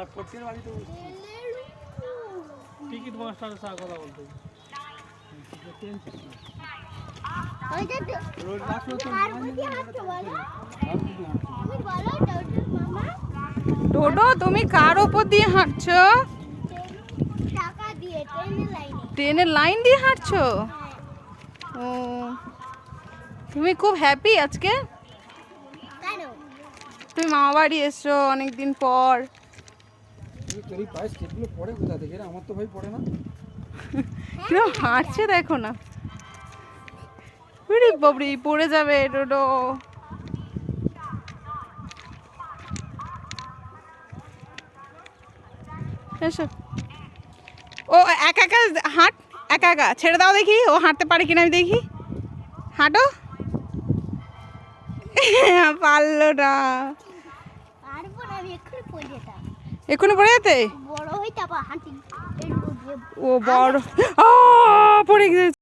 আর প্রত্যেকের বাড়িতে টিকিট মাস্টারের সাথে কথা বলতে ডোডো তুমি কার ওপর দিয়ে হাঁটছো? ট্রেনের লাইন দিয়ে হাঁটছো? ও তুমি খুব হ্যাপি আজকে? তুমি মামা বাড়ি এসছো অনেকদিন পর। আমার তো ভাই পড়ে না। কিরম হাঁটছে দেখো না, বাবরি পড়ে যাবে ডোডো। এসো, ও একা একা হাঁট, একা একা ছেড়ে দাও দেখি ও হাঁটতে পারে কিনা আমি দেখি। হাঁটো। পারলো না, এক্ষুনি পড়ে যেতে। ও বড় পড়ে গেছে।